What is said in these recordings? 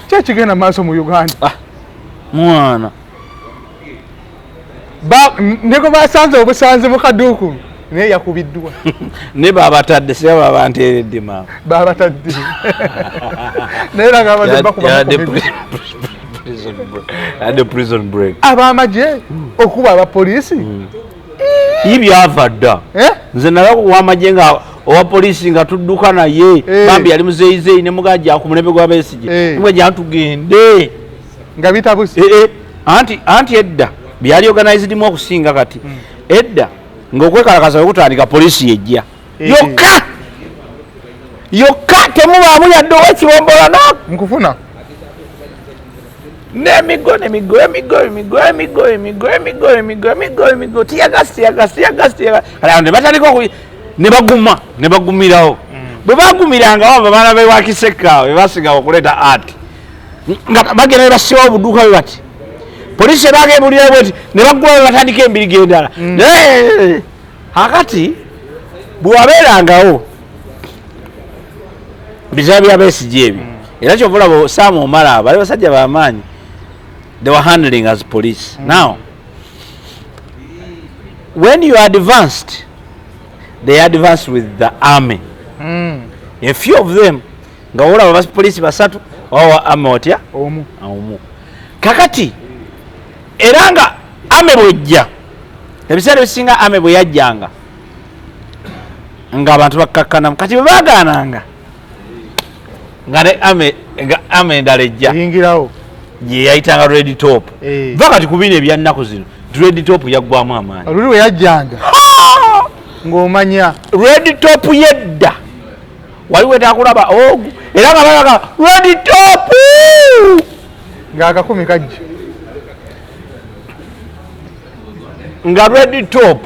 Kyekigenda maaso mu Uganda. Mwana. Neko basanze obusanze mu kaduuku. Naye yakubiddwa. Ne babatadde se babanteeredde maama. Babatadde. Naye nga abadde bakuba. The prison break. Abamagye okuba abapoliisi. Ibyava dda. Nze nalaba wamagye nga owa polisi nga tudduka naye bambi yali muzeyizeyi ne mugajja ku mulembe gwa Besigye. Mugajja tugende. Nga bitabusi. Anti edda byali organized mu okusinga kati. Edda ng'okwekalakaza okutandika polisi yejja. Yokka temubaamu yadde ow'ekiwombolana. Nkufuna. Nemigo tiyagasi ne batandika ne bagumirawo bwe bagumiranga wava baana bewakiso bwe basigawo okuleeta art nga bagenda ne basiba obuduuka bwe bati polisi bagebulira bweti ne baggulawo batandika embiriga endala akati bwe wabeerangawo bizaba bya Besigye ebyo era kyova olaba Osama Omala bali basajja b'amaanyi. They were handling as police. Now, when you advanced, they advanced with the army. A few of them, ngawula was police basatu, or amotia, omu. Kakati, eranga ame bwejja. Ebisere bisinga ame bwe yajjanga. Nga abantu bakkakana kati bwe bagaananga. Ngale ame ndalejja. Yingirawo. Ye yayitanga ready top. Vakati kubina ebyannaku zino. Ready top yaggwamu amaanyi. Luli we yajjanga. Ng'omanya. Ready top yedda. Wali weta kulaba ogu. Era nga balaga ready top. Nga akakumi kajja. Nga ready top.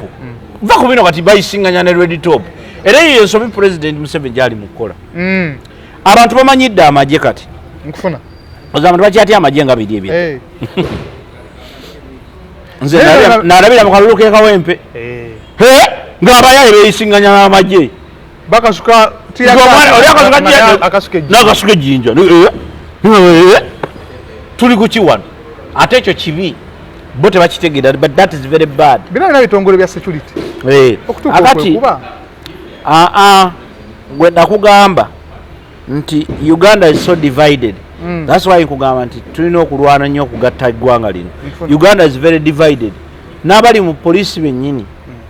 Vakubino kati bayisinganya ne ready top. Era ye nsobi President Museveni gyali mu kukola. Abantu bamanyidde amagye kati. Nkufuna. Ozabantu bakyatya amagye nga biri ebyo. Nze nalabira mu kalulu k'ekawempe. Ng'abayaye beeyisinganya n'amagye. Bakasuka n'akasuka ejjinja. Tuli ku kiwano. Ate ekyo kibi. Bo tebakitegeera, but that is very bad. Bina bitongole bya security. Akati gwe nakugamba nti Uganda is so divided. That's why nkugamba nti tulina okulwana nnyo okugatta eggwanga lino. Uganda is very divided. N'abali mu polisi bennyini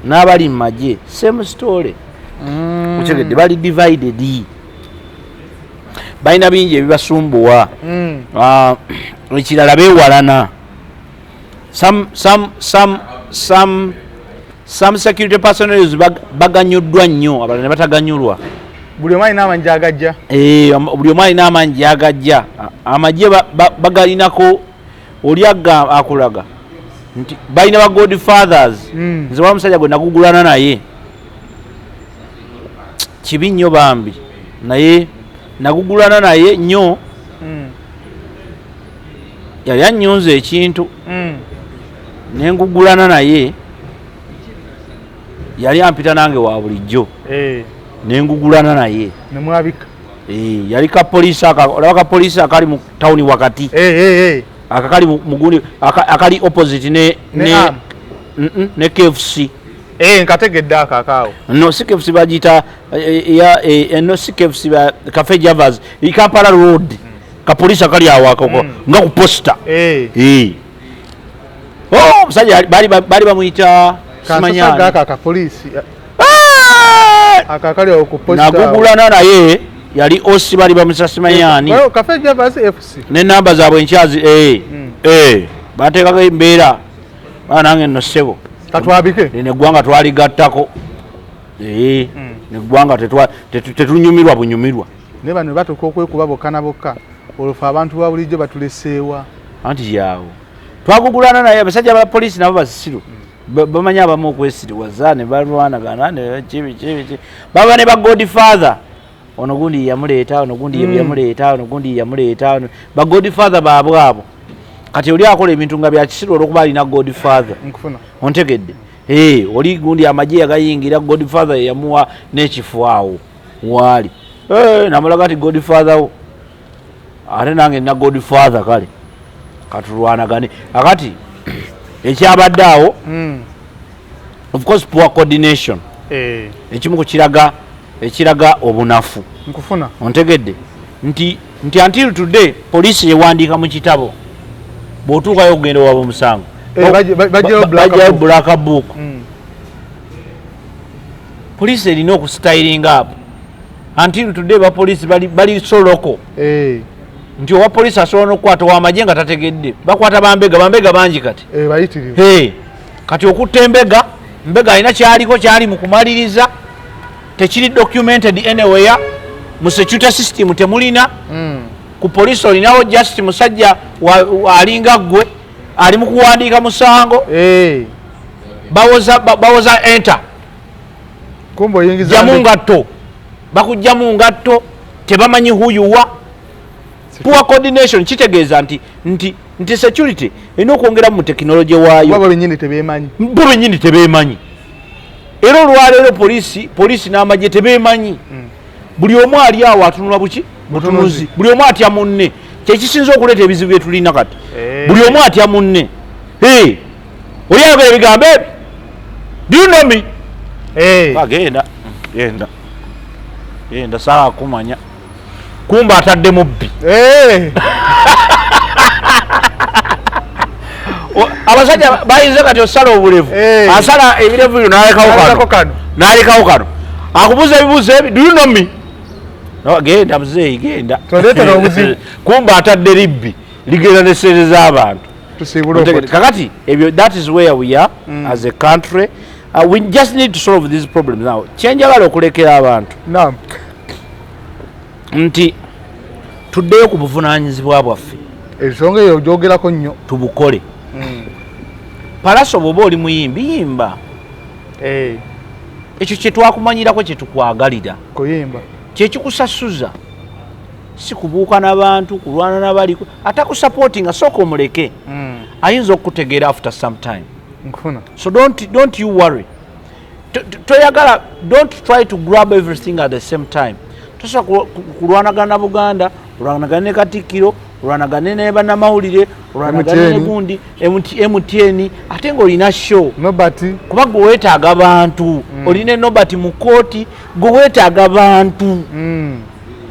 n'abali mu magye same story. Kutegedde bali divided. Balina bingi ebibasumbuwa. Ekirala beewalana. Some security personnel baganyuddwa nnyo abalala ne bataganyulwa. Buli omu alina amangi agajja. Buli omu alina amangi agajja. Amagye bagalinako oli akulaga nti balina ba godfathers. Nze wa musajja gwe nagugulana naye kibi nnyo bambi naye nagugulana naye nnyo. Yali annyunza ekintu nengugulana naye yali ampita nange wa bulijjo. Nengugulana naye nemwabika. Yali kapoliisi olaba kapoliisi akali mu tawuni wakati. Akakali mugundi akali opposite ne KFC. Nkategedde akakaawo. No, si KFC bagita no si KFC ba Cafe Javas Kampala Road. Kapoliisi akali awako nga ku posta. Musajja bali bamuyita simanyani. Kaka kapoliisi. Akakali ku posta. Nagugulana naye yali osi bali bamusasimanyani. Cafe Javas FC. Ne namba zaabwe nkyazi bateekako embeera nange nno ssebo katwabike neggwanga twaligattako neggwanga tetunyumirwa bunyumirwa ne bano batuuka okwekuba bokka na bokka olwofe abantu ba bulijjo batuleseewa anti yaawo twagugulana naye abasajja ba poliisi nabo basiru bamanyi abamu okwesiriwaza ne balwanagana ne kibi baba ne ba godfather ono gundi yamuleeta ono gundi yamuleeta ono gundi yamuleeta ba godfather baabwe abo kati oli akola ebintu nga bya kisiru olwokuba alina godfather ontegedde oli gundi amagye yagayingira godfather yamuwa n'ekifo awo waali namulaga ti godfather wo ate nange na godfather kale katulwanagane akati ekyabadde awo of course poor coordination ekimu ekiraga obunafu nkufuna ontegedde nti until today police yewandiika mu kitabo bw'otuukayo okugenda waba omusango bajjayo black book police erina okustyling up until today bapoliisi bali soloko nti owa poliisi asobola n'okukwata w'amagye nga tategedde bakwata bambega bangi kati kati okutta embega alina kyaliko kyali mu kumaliriza tekiri documented anywhere mu security system temulina ku poliisi olinawo just musajja alinga ggwe ali mu kuwandiika musango bawoza enter jamu ngatto bakujjamu ngatto tebamanyi huyuwa poor coordination kitegeeza nti security erina okwongeramu mu tekinologi waayo bo benyini tebeemanyi era olwaleero poliisi n'amagye tebeemanyi buli omu ali awo atunula butunuzi buli omu atya munne kyekisinza okuleeta ebizibu byetulina kati buli omu atya munne oli ayogera ebigambo ebyo do you know me genda sala akumanya kumba atadde mubbi abasajja bayinza kati osala obulevu asala ebirevu byo n'alekawo kano akubuuza ebibuuzo ebi do you know me genda muzeeyi genda kumba atadde libbi ligenda nesereza abantu kakati ebyo that is where we are as a country. We just need to solve these problems now. Kyenjagala okulekera abantu nti tuddeyo ku buvunaanyizibwa bwaffe ensonga eyo gyogerako nnyo tubukole. Palaso bw'oba oli muyimbi yimba ekyo kye twakumanyirako kye tukwagalira kuyimba kyekikusasuza si kubuuka n'abantu kulwana n'abaliko atakusapoti nga sooka omuleke ayinza okukutegeera after some time. So don't you worry. Don't try to grab everything at the same time. Tosa kulwanagana Buganda, kulwanagana ne Katikkiro, kulwanagana ne bannamawulire, kulwanagana ne gundi MTN ate ng'olina show. Nobati. Kuba gwe weetaaga abantu. Olina nobati mu kooti gwe weetaaga abantu.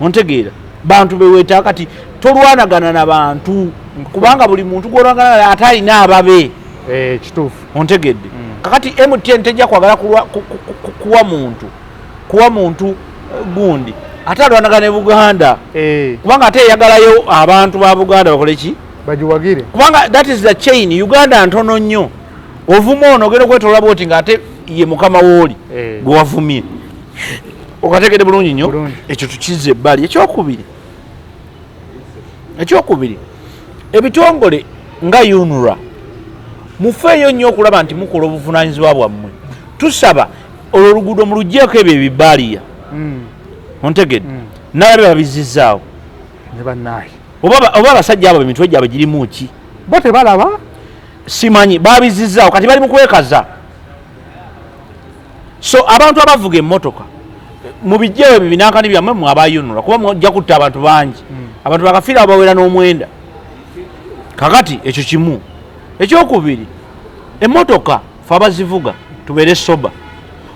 Ontegeera. Bantu be weetaaga kati tolwanagana n'abantu. Kubanga buli muntu gw'olwanagana ate alina ababe. Kituufu ontegedde kakati MTN tejja kwagala kuwa muntu gundi ate alwanagana ne Buganda kubanga ate eyagalayo abantu ba Buganda bakole ki bagiwagire kubanga that is the chain. Uganda ntono nnyo ovuma ono ogenda okwetoola bwoti nga ate ye mukama wooli gwe wavumye okategedde bulungi nnyo ekyo tukizza ebbali. Ekyokubiri ebitongole nga UNRA mufeeyo nnyo okulaba nti mukola obuvunaanyizibwa bwammwe. Tusaba olwo oluguudo muluggyeko ebyo ebibaaliya ontegedde nalabe babizizzaawo ne bannaayi oba abasajja abo emitwe gyabwe girimu ki bo tebalaba simanyi babizizzaawo kati bali mu kwekaza. So abantu abavuga emmotoka mubijjeewo ebyo binankani byammwe mwe abayunula kuba mujja kutta abantu bangi abantu bakafiira bawera n'omwenda. Kakati ekyo kimu. Ekyokubiri emmotoka fe abazivuga tubeere soba.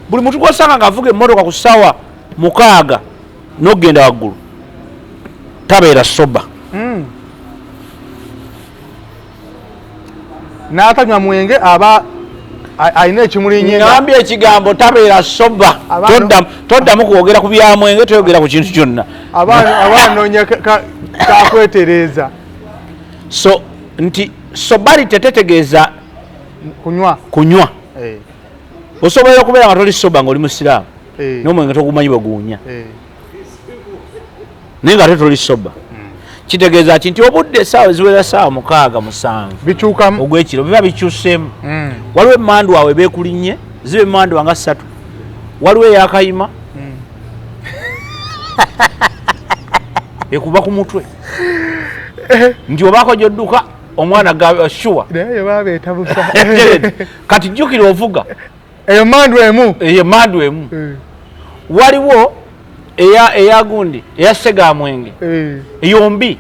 Buli muntu gw'osanga ng'avuga emmotoka ku ssaawa 6 n'okugenda waggulu tabeera soba. n'atanywa mwenge aba alina ekimulinnya. Ngambye ekigambo tabeera soba. Toddamu kwogera ku bya mwenge toyogera ku kintu kyonna. Abanoonya kakwetereeza. So nti sobality tetegeeza kunywa. Osobola okubeera nga toli soba ng'oli musiraamu n'omwenge togumanyi baguunya naye nga ate toli soba. Kitegeeza ki nti obudde essaawa eziwera ssaawa 6-7 ogw'ekiro biba bikyuseemu. Waliwo emmandu awe beekulinnye ziba emmandu nga 3. Waliwo eyakayima ekuba ku mutwe nti obaako gy'odduka omwana ga shuwa naye babeeta busa kati jjukira ovuga eyo mandu emu waliwo eya gundi eya sega mwenge eyombi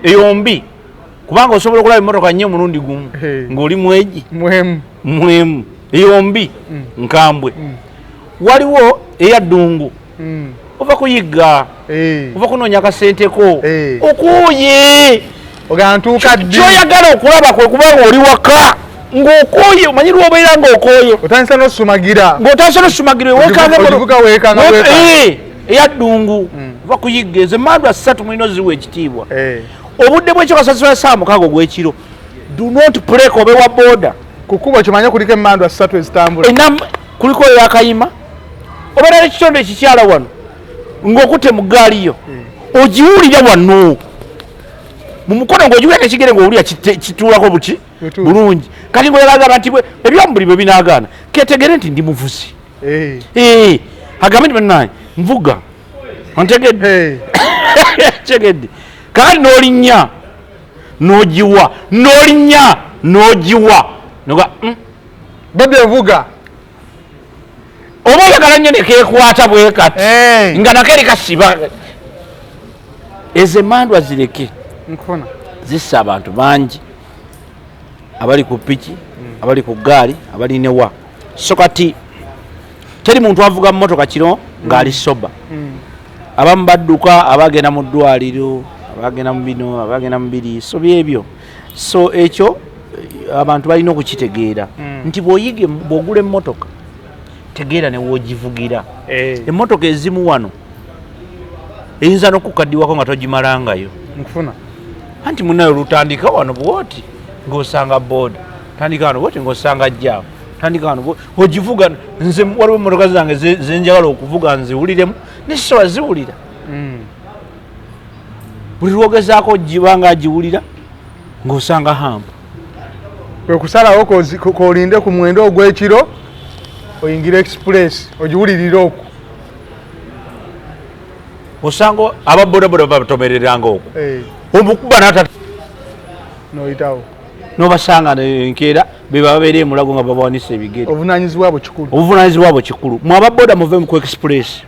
eyombi kubanga osobola okulaba emmotoka nnyo mulundi gumu ng'oli mweji mwemu eyombi nkambwe waliwo eya ddungu ova kuyigga ova kunoonya akasenteko okuuye kyoyagala okulaba kwe kubanga oli waka ng'okooye omanyi lwobeera ng'okooye otandisa n'osumagira eya ddungu ova kuyigga ezo emmandu 3 mulina oziwa ekitiibwa obudde bw'ekyo kasasula saa 6 ogw'ekiro do not break obe wa boda kukuba kimanya kuliko emmandu 3 ezitambula kuliko eyakayima obeera n'ekitonde ekikyala wano ng'okutte mu ggaali yo ogiwulira wano mu mukono ng'ogiwulira nekigere ng'owulira kituulako buki bulungi kati ng'oyagamba nti ebyomubuli bwe binaagaana ketegere nti ndi muvuzi agambe nti bannange nvuga ontegedde tegedde kakati n'olinnya n'ogiwa n'olinnya n'ogiwa noga babbe evuga oba oyagala nnyo nekeekwata bwe kati nga nako eri kasiba ezo emmandwa zireke zissa abantu bangi abali ku piki abali ku ggaali abali newa so kati teri muntu avuga mu motoka kiro ng'ali soba abamu badduka abagenda mu ddwaliro abagenda mu bino abagenda mu biriiso byebyo so ekyo abantu balina okukitegeera nti bw'ogula emmotoka tegeera ne woogivugira emmotoka ezimu wano eyinza n'okukaddiwako nga togimalangayo anti munayo lutandika wano bwoti ng'osanga booda tandika wano bwoti ng'osanga jjaawo tandika wano ogivuga nze waliwo emmotoka zange zenjagala okuvuga nziwuliremu nekisobola ziwulira buli lwogezaako gibanga agiwulira ng'osanga hampa kwe kusalawo kolinde ku mwendo ogw'ekiro oyingira express ogiwulirira okwo osanga ababodaboda babatomereranga okwo omukuba nata noyitawo nobasanga enkeera bebababeera emulago nga babawanisa ebigere obuvunanyizibwabwe kikulu mwe ababoda muve mu ku express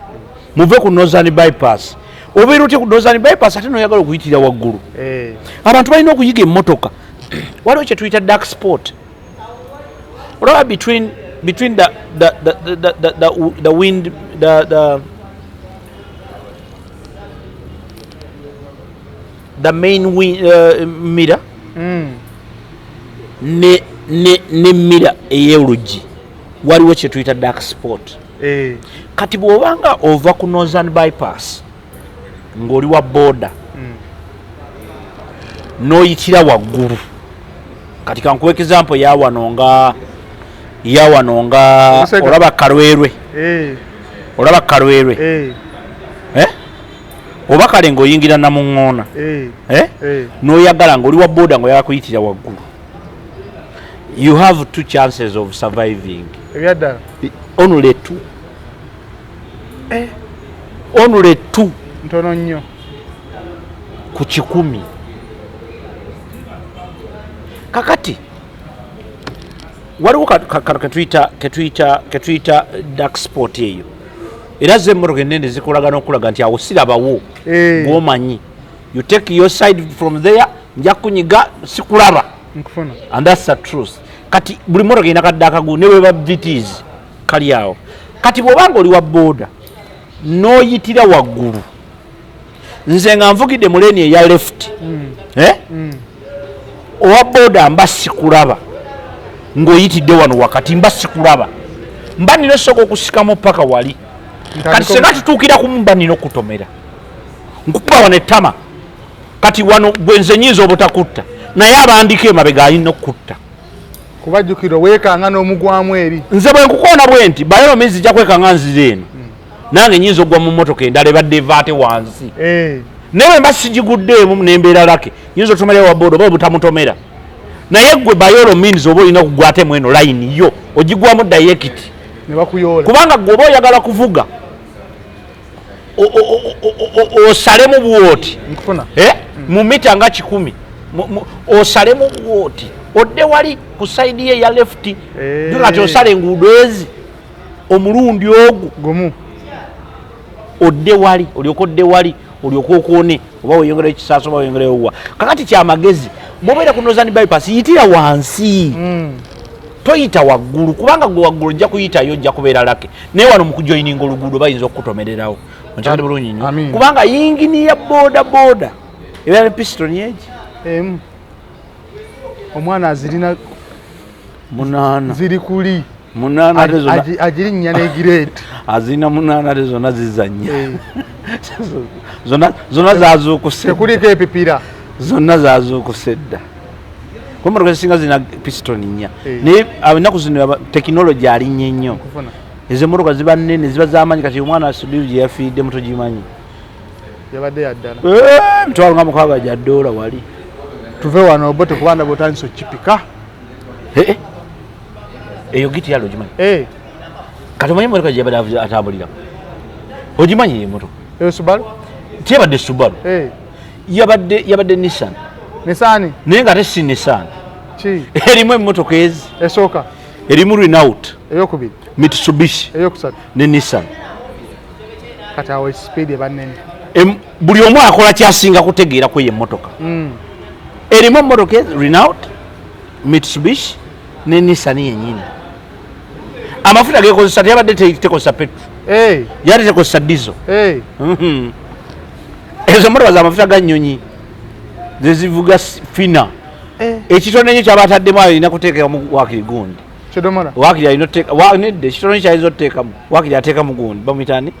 muve ku northern bypass obeera otya ku northern bypass ate noyagala okuyitira waggulu abantu balina okuyiga emmotoka waliwo kye tuyita dark sport olaba between the wind the main wind mirror ne mirror ey'oluggi waliwo kye tuyita dark sport kati bw'obanga ova ku northern bypass ng'oli wa boda n'oyitira waggulu kati kankuwa example yawano nga olaba kalwerwe oba kale ng'oyingira namuŋŋoona n'oyagala ng'oli wa boda ng'oyagala kuyitira waggulu you have 2 chances of surviving only 2 ntono nnyo ku 100 kakati waliwo ketuyita dark sport eyo era ze emmotoka ennene zikulaga n'okulaga nti awo sirabawo gw'omanyi you take your side from there nja kunyiga sikulaba and that's the truth kati buli mmotoka ina kadde akagu ne bweba VTs kali awo kati bw'obanga oli wa boda n'oyitira waggulu nze nga nvugidde mu leeni eya left owa boda mba sikulaba ng'oyitidde wano wakati mba sikulaba mba nina essoka okusikamu paka wali kati senga tutuukira ku mba nina okutomera nkukuba wano ettama kati wano gwe nze nyinza obutakutta naye abandika emabega alina okutta kubajjukiro weekanga n'omugwamu eri nze bwe nkukoona bwe nti bayero mizi ja kwekanga nzira eno nange nyinza okugwa mu mmotoka endala ebadde evaate wansi naye bwe mba sigiguddeemu nembeera lake nyinza otomera wa boda oba obutamutomera naye gwe bayero means oba olina okugwatemu eno layini yo ogigwamu direct kubanga gwe oba oyagala kuvuga osalemu bwoti mu mita nga 10 osalemu bwoti odde wali ku saidi ye ya left nga ti osala enguudo ezi omulundi ogwo gumu odde wali olyokodde wali olyokokuone oba oyongera ekisaaso oba oyongera owa kakati kyamagezi bwobeera ku Northern bypass yitira wansi toyita waggulu kubanga gwe waggulu ojja kuyitayo ojja kubeera lake naye wano mu kujoyininga oluguudo bayinza okukutomererawo onkyakati bulungi nnyo kubanga yingini ya boda ebeera ne pisitoni egi omwana azirina 8 ziri kuli 8 agirinnya n'egireeti azirina 8 ate zonna zizannya zonna zazuukuse tekuliko epipira zonna zazuukuse dda kumotoka ezisinga zirina pisitoni nnya naye ennaku zino tekinologi alinnye nnyo ezo emmotoka ziba nnene ziba z'amaanyi kati omwana asudiri gye yafiiddemu togimanyi yabadde yaddala mitwalo nga mukaaga gya ddoola wali tuve wano Obote kubanda bwotandisa okipika eyo giti yalo ogimanyi kati omanyi emmotoka gye yabadde atambuliramu ogimanyi emmotoka eyo Subaru tiyabadde Subaru yabadde Nissan naye nga ate si Nissan erimu emmotoka ezi esooka erimu Renault eyokubiri Mitsubishi eyokusatu ne Nissan kati awo speed ebannene buli omu akola kyasinga kutegeera ku ye emmotoka erimu emmotoka ezi Renault Mitsubishi ne Nissan yennyini amafuta gekozesa teyabadde tekozesa petro yali tekozesa diesel ezo emmotoka z'amafuta ga nnyonyi zezivuga fina ekitone ekyo kyaba ataddemu alina kuteekamu waakiri gundi waakiri alina nedde ekitone kyayinza oteekamu waakiri ateekamu gundi bamuitani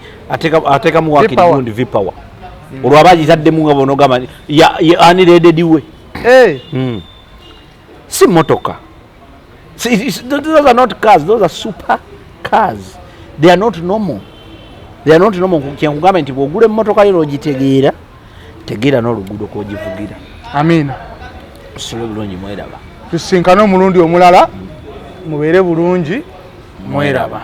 ateekamu waakiri gundi vipower olwo aba agitaddemu nga bonogamba aniredediwe si motoka. Those are not cars, those are super cars. They are not normal. They are not normal. Kyangamba nti bwogula emmotoka yo ogitegeera tegeera n'oluguudo kwogivugira. Amina. Tusule bulungi mweraba. Tusinkane omulundi omulala mubeere bulungi mweraba.